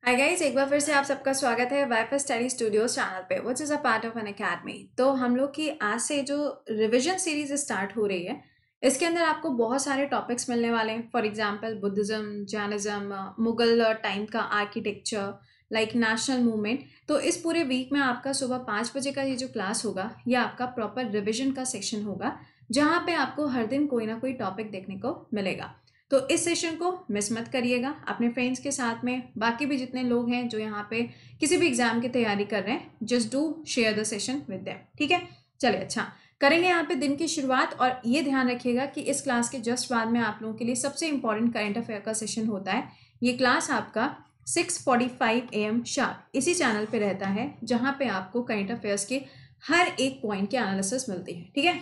Hi guys, एक बार फिर से आप सबका स्वागत है वाईफाई स्टडी स्टूडियोज चैनल पे which is a part of an academy. तो हम लोग की आज से जो रिवीजन सीरीज स्टार्ट हो रही है, इसके अंदर आपको बहुत सारे टॉपिक्स मिलने वाले हैं। For example Buddhism, Jainism, Mughal time का आर्किटेक्चर, लाइक नेशनल मूवमेंट। तो इस पूरे वीक में आपका सुबह 5 बजे का ये जो क्लास होगा, ये आपका प्रॉपर रिविजन का सेक्शन होगा, जहाँ पे आपको हर दिन कोई ना कोई टॉपिक देखने को मिलेगा। तो इस सेशन को मिस मत करिएगा। अपने फ्रेंड्स के साथ में बाकी भी जितने लोग हैं जो यहाँ पे किसी भी एग्जाम की तैयारी कर रहे हैं, just do share the session with them. ठीक है, चलिए अच्छा करेंगे यहाँ पे दिन की शुरुआत। और ये ध्यान रखिएगा कि इस क्लास के जस्ट बाद में आप लोगों के लिए सबसे इंपॉर्टेंट करंट अफेयर का सेशन होता है। ये क्लास आपका 6:45 AM शार्प इसी चैनल पे रहता है, जहाँ पे आपको करंट अफेयर्स के हर एक पॉइंट की एनालिसिस मिलती है। ठीक है,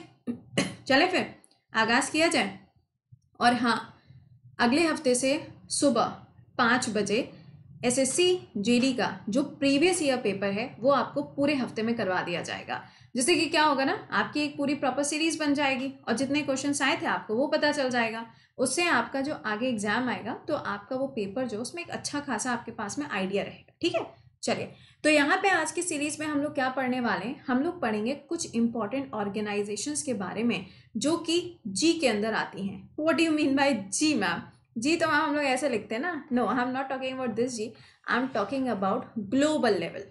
चले फिर आगाज किया जाए। और हाँ, अगले हफ्ते से सुबह 5 बजे एसएससी जीडी का जो प्रीवियस ईयर पेपर है वो आपको पूरे हफ्ते में करवा दिया जाएगा, जिससे कि क्या होगा ना, आपकी एक पूरी प्रॉपर सीरीज बन जाएगी और जितने क्वेश्चन आए थे आपको वो पता चल जाएगा। उससे आपका जो आगे एग्जाम आएगा तो आपका वो पेपर जो उसमें एक अच्छा खासा आपके पास में आइडिया रहेगा। ठीक है, चलिए तो यहाँ पे आज की सीरीज में हम लोग क्या पढ़ने वाले हैं, हम लोग पढ़ेंगे कुछ इंपॉर्टेंट ऑर्गेनाइजेशंस के बारे में जो कि जी के अंदर आती हैं। What do you mean by G ma'am? जी तो मैम हम लोग ऐसे लिखते हैं ना, no I am not talking about this G, I am talking about global level,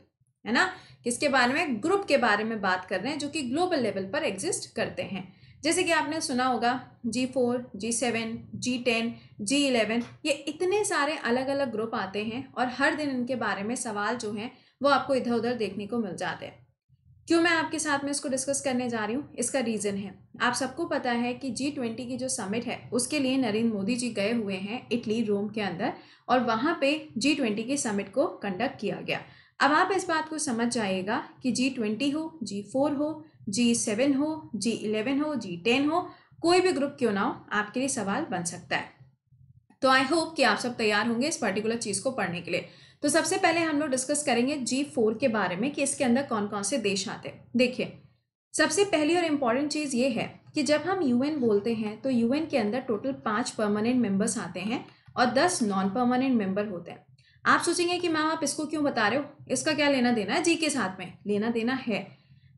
है ना। किसके बारे में? ग्रुप के बारे में बात कर रहे हैं जो कि ग्लोबल लेवल पर एग्जिस्ट करते हैं। जैसे कि आपने सुना होगा G4, G7, G10, G11, ये इतने सारे अलग अलग ग्रुप आते हैं और हर दिन इनके बारे में सवाल जो हैं वो आपको इधर उधर देखने को मिल जाते हैं। क्यों मैं आपके साथ में इसको डिस्कस करने जा रही हूँ, इसका रीज़न है, आप सबको पता है कि G20 की जो समिट है उसके लिए नरेंद्र मोदी जी गए हुए हैं इटली, रोम के अंदर, और वहाँ पे G20 की समिट को कंडक्ट किया गया। अब आप इस बात को समझ जाइएगा कि G20 हो, G4 हो, G7 हो, G11 हो, G10 हो, कोई भी ग्रुप क्यों ना हो, आपके लिए सवाल बन सकता है। तो आई होप कि आप सब तैयार होंगे इस पर्टिकुलर चीज़ को पढ़ने के लिए। तो सबसे पहले हम लोग डिस्कस करेंगे G4 के बारे में कि इसके अंदर कौन कौन से देश आते हैं। देखिए, सबसे पहली और इम्पॉर्टेंट चीज़ ये है कि जब हम यूएन बोलते हैं तो यूएन के अंदर टोटल 5 परमानेंट मेंबर्स आते हैं और 10 नॉन परमानेंट मेंबर होते हैं। आप सोचेंगे कि मैम आप इसको क्यों बता रहे हो, इसका क्या लेना देना है जी के साथ में? लेना देना है।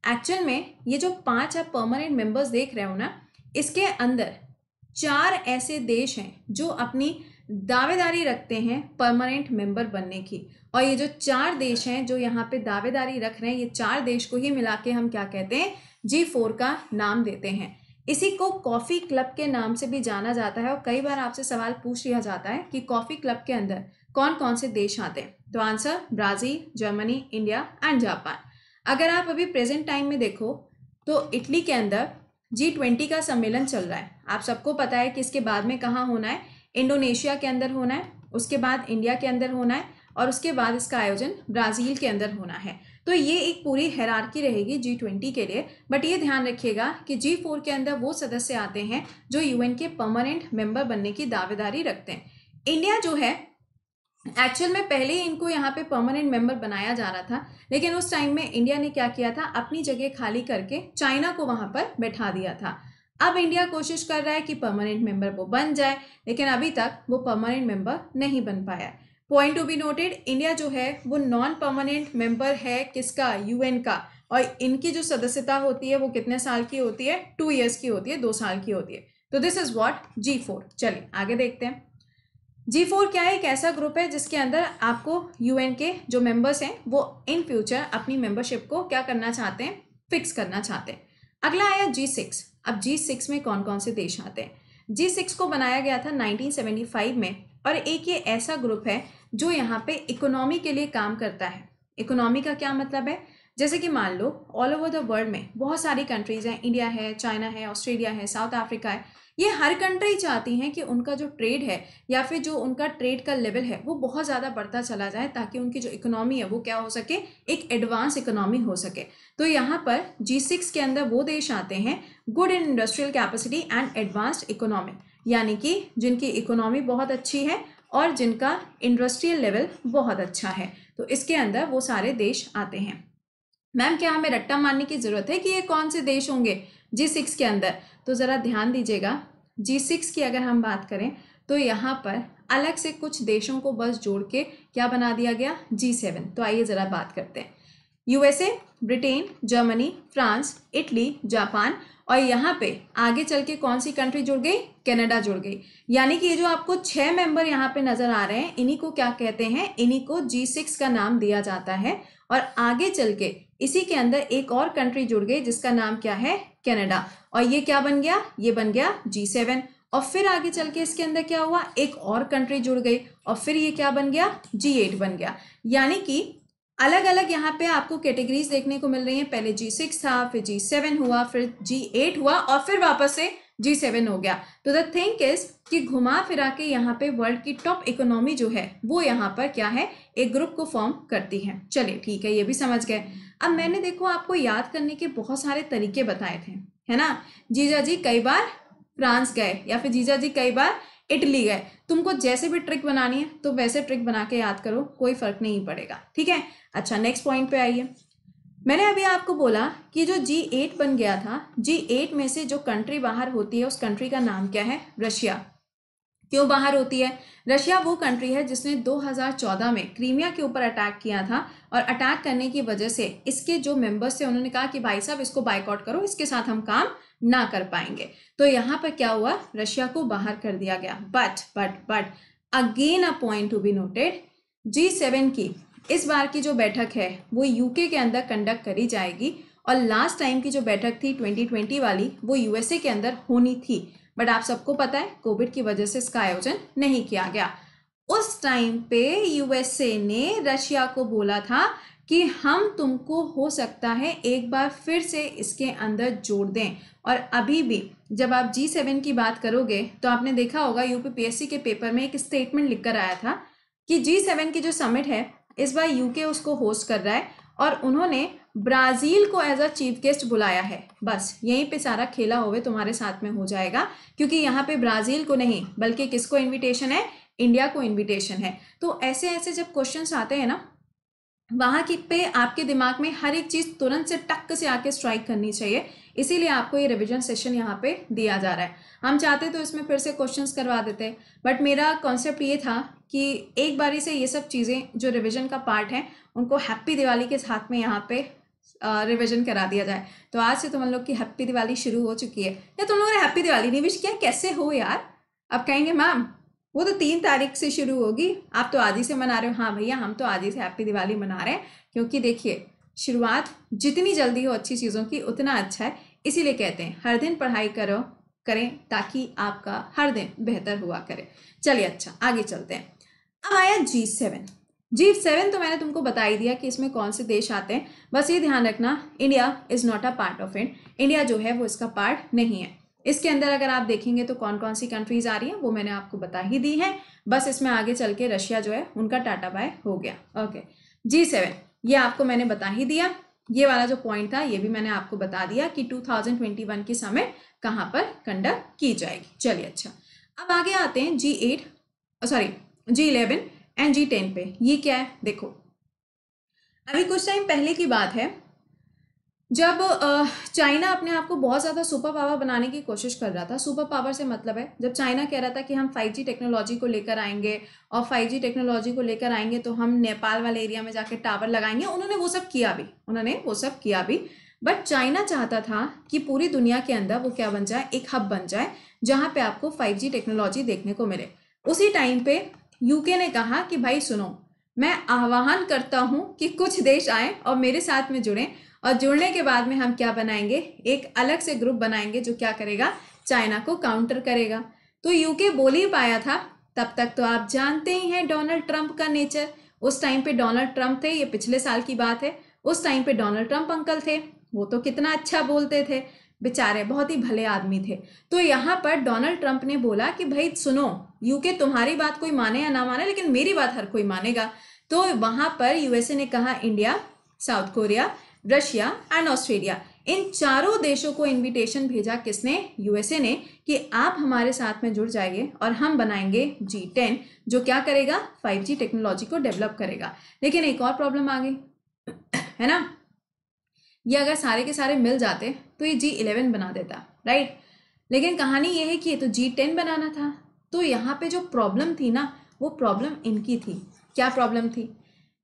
एक्चुअल में ये जो 5 आप परमानेंट मेंबर्स देख रहे हो ना, इसके अंदर 4 ऐसे देश हैं जो अपनी दावेदारी रखते हैं परमानेंट मेंबर बनने की। और ये जो 4 देश हैं जो यहाँ पे दावेदारी रख रहे हैं, ये 4 देश को ही मिला के हम क्या कहते हैं, G4 का नाम देते हैं। इसी को कॉफी क्लब के नाम से भी जाना जाता है और कई बार आपसे सवाल पूछ लिया जाता है कि कॉफी क्लब के अंदर कौन कौन से देश आते हैं। तो answer Brazil, Germany, India and Japan. अगर आप अभी प्रेजेंट टाइम में देखो तो इटली के अंदर G20 का सम्मेलन चल रहा है। आप सबको पता है कि इसके बाद में कहाँ होना है, इंडोनेशिया के अंदर होना है, उसके बाद इंडिया के अंदर होना है और उसके बाद इसका आयोजन ब्राज़ील के अंदर होना है। तो ये एक पूरी हायरार्की रहेगी G20 के लिए। बट ये ध्यान रखिएगा कि G4 के अंदर वो सदस्य आते हैं जो यूएन के परमानेंट मेंबर बनने की दावेदारी रखते हैं। इंडिया जो है, एक्चुअल में पहले ही इनको यहाँ पे परमानेंट मेंबर बनाया जा रहा था, लेकिन उस टाइम में इंडिया ने क्या किया था, अपनी जगह खाली करके चाइना को वहां पर बैठा दिया था। अब इंडिया कोशिश कर रहा है कि परमानेंट मेंबर वो बन जाए, लेकिन अभी तक वो परमानेंट मेंबर नहीं बन पाया। Point to be noted, India जो है वो नॉन परमानेंट मेंबर है किसका, यूएन का। और इनकी जो सदस्यता होती है वो कितने साल की होती है, 2 ईयर्स की होती है, 2 साल की होती है। तो दिस इज व्हाट G4। चलिए आगे देखते हैं। G4 क्या है, एक ऐसा ग्रुप है जिसके अंदर आपको यूएन के जो मेंबर्स हैं वो इन फ्यूचर अपनी मेंबरशिप को क्या करना चाहते हैं, फिक्स करना चाहते हैं। अगला आया G6। अब G6 में कौन कौन से देश आते हैं? G6 को बनाया गया था 1975 में और एक ये ऐसा ग्रुप है जो यहाँ पे इकोनॉमी के लिए काम करता है। इकोनॉमी का क्या मतलब है, जैसे कि मान लो ऑल ओवर द वर्ल्ड में बहुत सारी कंट्रीज हैं, इंडिया है, चाइना है, ऑस्ट्रेलिया है, साउथ अफ्रीका है। ये हर कंट्री चाहती हैं कि उनका जो ट्रेड है या फिर जो उनका ट्रेड का लेवल है वो बहुत ज़्यादा बढ़ता चला जाए, ताकि उनकी जो इकोनॉमी है वो क्या हो सके, एक एडवांस इकोनॉमी हो सके। तो यहाँ पर G6 के अंदर वो देश आते हैं good in industrial capacity and advanced economy, यानी कि जिनकी इकोनॉमी बहुत अच्छी है और जिनका इंडस्ट्रियल लेवल बहुत अच्छा है। तो इसके अंदर वो सारे देश आते हैं। मैम क्या हमें रट्टा मारने की जरूरत है कि ये कौन से देश होंगे G6 के अंदर? तो ज़रा ध्यान दीजिएगा, G6 की अगर हम बात करें तो यहाँ पर अलग से कुछ देशों को बस जोड़ के क्या बना दिया गया, G7। तो आइए जरा बात करते हैं। USA, Britain, Germany, France, Italy, Japan और यहाँ पे आगे चल के कौन सी कंट्री जुड़ गई, कनाडा जुड़ गई। यानी कि ये जो आपको 6 मेंबर यहाँ पे नजर आ रहे हैं, इन्हीं को क्या कहते हैं, इन्हीं को G6 का नाम दिया जाता है। और आगे चल के इसी के अंदर एक और कंट्री जुड़ गई जिसका नाम क्या है, कनाडा। और ये क्या बन गया, ये बन गया G7। और फिर आगे चल के इसके अंदर क्या हुआ, एक और कंट्री जुड़ गई और फिर ये क्या बन गया, G8 बन गया। यानी कि अलग अलग यहाँ पे आपको कैटेगरीज देखने को मिल रही हैं। पहले G6 था, फिर G7 हुआ, फिर G8 हुआ और फिर वापस से G7 हो गया। तो द थिंग इज कि घुमा फिरा के यहाँ पे वर्ल्ड की टॉप इकोनॉमी जो है वो यहाँ पर क्या है, एक ग्रुप को फॉर्म करती है। चलिए ठीक है, ये भी समझ गए। अब मैंने देखो आपको याद करने के बहुत सारे तरीके बताए थे, है ना। जीजा जी कई बार फ्रांस गए या फिर जीजा जी कई बार इटली गए। तुमको जैसे भी ट्रिक बनानी है तो वैसे ट्रिक बना के याद करो, कोई फर्क नहीं पड़ेगा, ठीक है। अच्छा, नेक्स्ट पॉइंट पे आइए। मैंने अभी आपको बोला कि जो G8 बन गया था, G8 में से जो कंट्री बाहर होती है उस कंट्री का नाम क्या है, रशिया। क्यों बाहर होती है, रशिया वो कंट्री है जिसने 2014 में क्रीमिया के ऊपर अटैक किया था और अटैक करने की वजह से इसके जो मेंबर्स थे उन्होंने कहा कि भाई साहब इसको बाइकआउट करो, इसके साथ हम काम ना कर पाएंगे। तो यहाँ पर क्या हुआ, रशिया को बाहर कर दिया गया। But again a point to be noted, G7 की इस बार की जो बैठक है वो यूके के अंदर कंडक्ट करी जाएगी और लास्ट टाइम की जो बैठक थी 2020 वाली वो यूएसए के अंदर होनी थी। बट आप सबको पता है कोविड की वजह से इसका आयोजन नहीं किया गया। उस टाइम पे यूएसए ने रशिया को बोला था कि हम तुमको हो सकता है एक बार फिर से इसके अंदर जोड़ दें। और अभी भी जब आप G7 की बात करोगे तो आपने देखा होगा यूपीपीएससी के पेपर में एक स्टेटमेंट लिखकर आया था कि G7 की जो समिट है इस बार यूके उसको होस्ट कर रहा है और उन्होंने ब्राजील को एज अ चीफ गेस्ट बुलाया है। बस यहीं पे सारा खेला होवे तुम्हारे साथ में हो जाएगा, क्योंकि यहाँ पे ब्राजील को नहीं बल्कि किसको इनविटेशन है, इंडिया को इनविटेशन है। तो ऐसे ऐसे जब क्वेश्चंस आते हैं ना, वहां की पे आपके दिमाग में हर एक चीज तुरंत से टक से आके स्ट्राइक करनी चाहिए। इसीलिए आपको ये रिवीजन सेशन यहाँ पे दिया जा रहा है। हम चाहते तो इसमें फिर से क्वेश्चंस करवा देते, बट मेरा कॉन्सेप्ट ये था कि एक बारी से ये सब चीज़ें जो रिवीजन का पार्ट है उनको हैप्पी दिवाली के साथ में यहाँ पे रिवीजन करा दिया जाए। तो आज से तुम लोग की हैप्पी दिवाली शुरू हो चुकी है, या तुम लोगों ने हैप्पी दिवाली नहीं विश किया, कैसे हो यार। अब कहेंगे मैम वो तो 3 तारीख से शुरू होगी, आप तो आज ही से मना रहे हो। हाँ भैया, हम तो आज ही से हैप्पी दिवाली मना रहे हैं, क्योंकि देखिए शुरुआत जितनी जल्दी हो अच्छी चीज़ों की उतना अच्छा है। इसीलिए कहते हैं हर दिन पढ़ाई करें ताकि आपका हर दिन बेहतर हुआ करे। चलिए अच्छा आगे चलते हैं। अब आया G7 तो मैंने तुमको बता ही दिया कि इसमें कौन से देश आते हैं। बस ये ध्यान रखना, India is not a part of it. India जो है वो इसका पार्ट नहीं है। इसके अंदर अगर आप देखेंगे तो कौन कौन सी कंट्रीज आ रही हैं वो मैंने आपको बता ही दी है। बस इसमें आगे चल के रशिया जो है उनका टाटा बाय हो गया। ओके, G7 ये आपको मैंने बता ही दिया। ये वाला जो पॉइंट था ये भी मैंने आपको बता दिया कि 2021 की समिट कहाँ पर कंडक्ट की जाएगी। चलिए अच्छा, अब आगे आते हैं G11 एंड G10 पे। ये क्या है देखो, अभी कुछ टाइम पहले की बात है जब चाइना अपने आप को बहुत ज़्यादा सुपर पावर बनाने की कोशिश कर रहा था। सुपर पावर से मतलब है जब चाइना कह रहा था कि हम 5G टेक्नोलॉजी को लेकर आएंगे और 5G टेक्नोलॉजी को लेकर आएंगे तो हम नेपाल वाले एरिया में जाके टावर लगाएंगे। उन्होंने वो सब किया भी। बट चाइना चाहता था कि पूरी दुनिया के अंदर वो क्या बन जाए, एक हब बन जाए जहाँ पे आपको 5G टेक्नोलॉजी देखने को मिले। उसी टाइम पे यूके ने कहा कि भाई सुनो, मैं आह्वान करता हूँ कि कुछ देश आए और मेरे साथ में जुड़ें, और जुड़ने के बाद में हम क्या बनाएंगे, एक अलग से ग्रुप बनाएंगे जो क्या करेगा, चाइना को काउंटर करेगा। तो यूके बोल ही पाया था। तब तक तो आप जानते ही हैं डोनाल्ड ट्रंप का नेचर। उस टाइम पे डोनाल्ड ट्रंप थे, ये पिछले साल की बात है। उस टाइम पे डोनाल्ड ट्रंप अंकल थे, वो तो कितना अच्छा बोलते थे, बेचारे बहुत ही भले आदमी थे। तो यहाँ पर डोनाल्ड ट्रंप ने बोला कि भाई सुनो, यूके तुम्हारी बात कोई माने या ना माने लेकिन मेरी बात हर कोई मानेगा। तो वहां पर यूएसए ने कहा India, South Korea, Russia and Australia, इन चारों देशों को इनविटेशन भेजा। किसने, यूएसए ने, कि आप हमारे साथ में जुड़ जाइए और हम बनाएंगे G10 जो क्या करेगा, 5G टेक्नोलॉजी को डेवलप करेगा। लेकिन एक और प्रॉब्लम आ गई है ना, ये अगर सारे के सारे मिल जाते तो ये G11 बना देता, राइट। लेकिन कहानी ये है कि ये तो G10 बनाना था। तो यहाँ पे जो प्रॉब्लम थी ना, वो प्रॉब्लम इनकी थी। क्या प्रॉब्लम थी?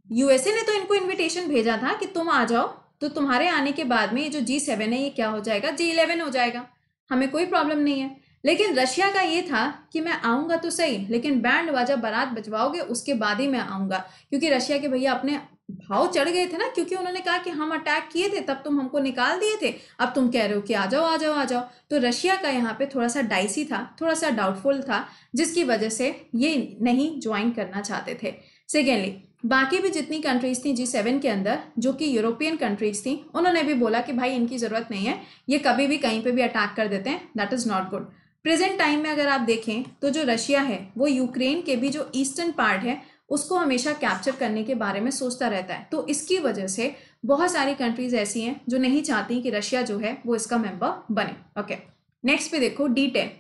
यूएसए ने तो इनको इन्विटेशन भेजा था कि तुम आ जाओ, तो तुम्हारे आने के बाद में ये जो G7 है ये क्या हो जाएगा, G11 हो जाएगा, हमें कोई प्रॉब्लम नहीं है। लेकिन रशिया का ये था कि मैं आऊँगा तो सही, लेकिन बैंड बाजा बारात बजवाओगे उसके बाद ही मैं आऊँगा, क्योंकि रशिया के भैया अपने भाव चढ़ गए थे ना, क्योंकि उन्होंने कहा कि हम अटैक किए थे तब तुम हमको निकाल दिए थे, अब तुम कह रहे हो कि आ जाओ आ जाओ आ जाओ। तो रशिया का यहाँ पे थोड़ा सा डाइसी था, थोड़ा सा डाउटफुल था, जिसकी वजह से ये नहीं ज्वाइन करना चाहते थे। सेकेंडली, बाकी भी जितनी कंट्रीज थी G7 के अंदर, जो कि यूरोपियन कंट्रीज थी, उन्होंने भी बोला कि भाई इनकी ज़रूरत नहीं है, ये कभी भी कहीं पे भी अटैक कर देते हैं, that is not good. Present time में अगर आप देखें तो जो रशिया है वो यूक्रेन के भी जो ईस्टर्न पार्ट है उसको हमेशा कैप्चर करने के बारे में सोचता रहता है। तो इसकी वजह से बहुत सारी कंट्रीज ऐसी हैं जो नहीं चाहती कि रशिया जो है वो इसका मेंबर बने। ओके, नेक्स्ट पे देखो D10,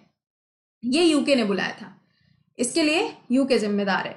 ये यूके ने बुलाया था, इसके लिए यूके जिम्मेदार है।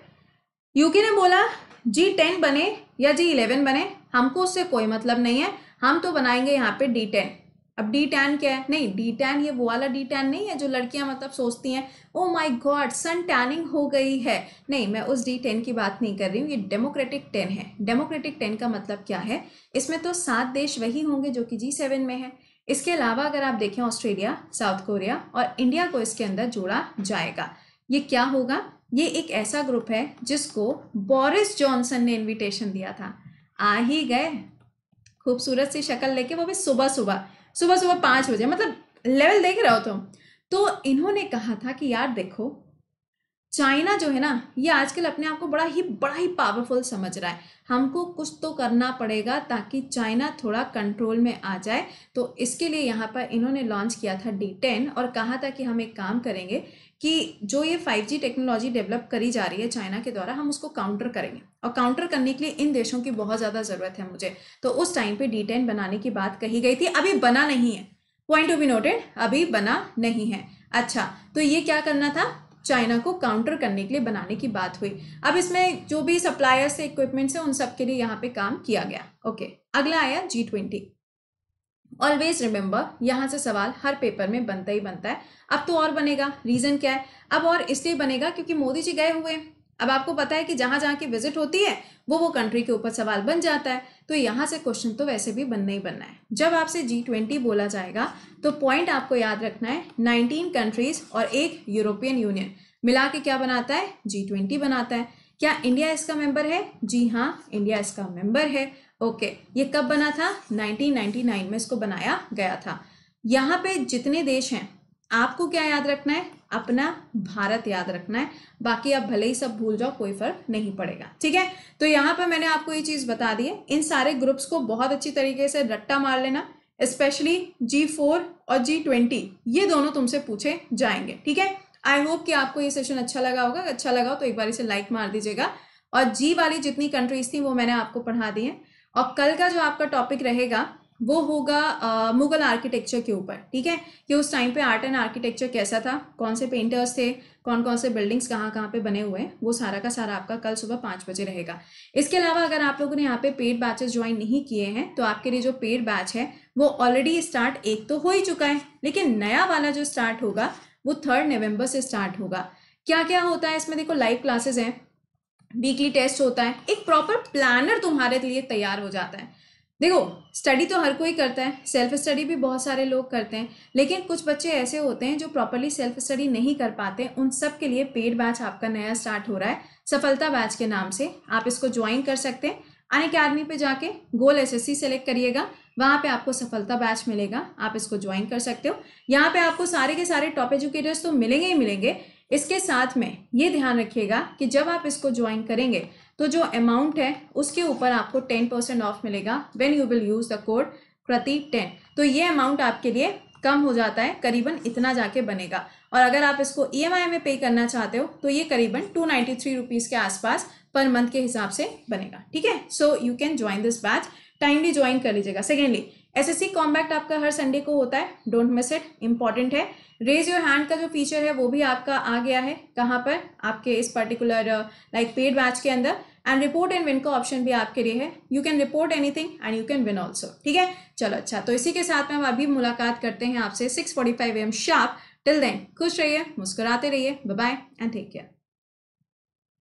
यूके ने बोला G10 बने या G11 बने, हमको उससे कोई मतलब नहीं है, हम तो बनाएंगे यहाँ पे D10। अब D10 क्या है? नहीं, D10 ये वो वाला D10 नहीं है जो लड़कियां मतलब सोचती हैं oh my god sun tanning हो गई है, नहीं, मैं उस D10 की बात नहीं कर रही हूँ, ये डेमोक्रेटिक 10 है। डेमोक्रेटिक 10 का मतलब क्या है? इसमें तो 7 देश वही होंगे जो कि G7 में है। इसके अलावा अगर आप देखें ऑस्ट्रेलिया, साउथ कोरिया और इंडिया को इसके अंदर जोड़ा जाएगा। ये क्या होगा? ये एक ऐसा ग्रुप है जिसको बोरिस जॉनसन ने इनविटेशन दिया था, आ ही गए खूबसूरत सी शक्ल लेके, वो भी सुबह सुबह 5 बजे, मतलब लेवल देख रहे हो तुम। तो इन्होंने कहा था कि यार देखो, चाइना जो है ना ये आजकल अपने आप को बड़ा ही पावरफुल समझ रहा है, हमको कुछ तो करना पड़ेगा ताकि चाइना थोड़ा कंट्रोल में आ जाए। तो इसके लिए यहाँ पर इन्होंने लॉन्च किया था D10 और कहा था कि हम एक काम करेंगे कि जो ये 5G टेक्नोलॉजी डेवलप करी जा रही है चाइना के द्वारा, हम उसको काउंटर करेंगे, और काउंटर करने के लिए इन देशों की बहुत ज़्यादा ज़रूरत है मुझे। तो उस टाइम पे D10 बनाने की बात कही गई थी, अभी बना नहीं है, पॉइंट टू बी नोटेड, अभी बना नहीं है। अच्छा, तो ये क्या करना था? चाइना को काउंटर करने के लिए बनाने की बात हुई। अब इसमें जो भी सप्लायर्स से इक्विपमेंट्स है उन सब के लिए यहाँ पे काम किया गया। ओके, अगला आया G20। ऑलवेज रिमेंबर, यहाँ से सवाल हर पेपर में बनता ही बनता है। अब तो और बनेगा, रीजन क्या है? अब और इसलिए बनेगा क्योंकि मोदी जी गए हुए हैं। अब आपको पता है कि जहां जहां की विजिट होती है वो कंट्री के ऊपर सवाल बन जाता है, तो यहाँ से क्वेश्चन तो वैसे भी बनना ही बनना है। जब आपसे G20 बोला जाएगा तो पॉइंट आपको याद रखना है, 19 कंट्रीज और एक यूरोपियन यूनियन मिला के क्या बनाता है? G20 बनाता है। क्या इंडिया इसका मेंबर है? जी हाँ, इंडिया इसका मेंबर है। ओके, ये कब बना था? 1999 में इसको बनाया गया था। यहाँ पे जितने देश हैं आपको क्या याद रखना है? अपना भारत याद रखना है, बाकी आप भले ही सब भूल जाओ, कोई फर्क नहीं पड़ेगा, ठीक है। तो यहाँ पर मैंने आपको ये चीज बता दी है, इन सारे ग्रुप्स को बहुत अच्छी तरीके से रट्टा मार लेना, स्पेशली G4 और G20, ये दोनों तुमसे पूछे जाएंगे, ठीक है। आई होप कि आपको ये सेशन अच्छा लगा होगा, अच्छा लगा हो तो एक बार इसे लाइक मार दीजिएगा। और G वाली जितनी कंट्रीज थी वो मैंने आपको पढ़ा दी है। और कल का जो आपका टॉपिक रहेगा वो होगा मुगल आर्किटेक्चर के ऊपर, ठीक है, कि उस टाइम पे आर्ट एंड आर्किटेक्चर कैसा था, कौन से पेंटर्स थे, कौन कौन से बिल्डिंग्स कहाँ कहाँ पे बने हुए हैं, वो सारा का सारा आपका कल सुबह 5 बजे रहेगा। इसके अलावा अगर आप लोगों ने यहाँ पे पेड बैचेस ज्वाइन नहीं किए हैं तो आपके लिए जो पेड बैच है वो ऑलरेडी स्टार्ट एक तो हो ही चुका है, लेकिन नया वाला जो स्टार्ट होगा वो 3 नवंबर से स्टार्ट होगा। क्या क्या होता है इसमें? देखो, लाइव क्लासेस हैं, वीकली टेस्ट होता है, एक प्रॉपर प्लानर तुम्हारे लिए तैयार हो जाता है। देखो, स्टडी तो हर कोई करता है, सेल्फ स्टडी भी बहुत सारे लोग करते हैं, लेकिन कुछ बच्चे ऐसे होते हैं जो प्रॉपरली सेल्फ स्टडी नहीं कर पाते। उन सब के लिए पेड बैच आपका नया स्टार्ट हो रहा है, सफलता बैच के नाम से। आप इसको ज्वाइन कर सकते हैं। अनअकैडमी पे जाके गोल SSC सेलेक्ट करिएगा, वहाँ पे आपको सफलता बैच मिलेगा, आप इसको ज्वाइन कर सकते हो। यहाँ पे आपको सारे के सारे टॉप एजुकेटर्स तो मिलेंगे ही मिलेंगे। इसके साथ में ये ध्यान रखिएगा कि जब आप इसको ज्वाइन करेंगे तो जो अमाउंट है उसके ऊपर आपको 10% ऑफ मिलेगा when you will use the code कृति10। तो ये अमाउंट आपके लिए कम हो जाता है, करीबन इतना जाके बनेगा। और अगर आप इसको EMI में पे करना चाहते हो तो ये करीबन 293 रुपीज़ के आसपास पर मंथ के हिसाब से बनेगा, ठीक है। So you can join this batch, timely join कर लीजिएगा। सेकेंडली, SSC कॉम्बैक्ट आपका हर संडे को होता है, डोंट मिस इट, इंपॉर्टेंट है। रेज योर हैंड का जो फीचर है वो भी आपका आ गया है, कहाँ पर? आपके इस पर्टिकुलर लाइक पेड बैच के अंदर। एंड रिपोर्ट एंड विन का ऑप्शन भी आपके लिए है, you can report anything and you can win also, ठीक है। चलो अच्छा, तो इसी के साथ में हम अभी मुलाकात करते हैं आपसे 6:45 AM शार्प। टिल देन खुश रहिए, मुस्कुराते रहिए। Bye bye and take care.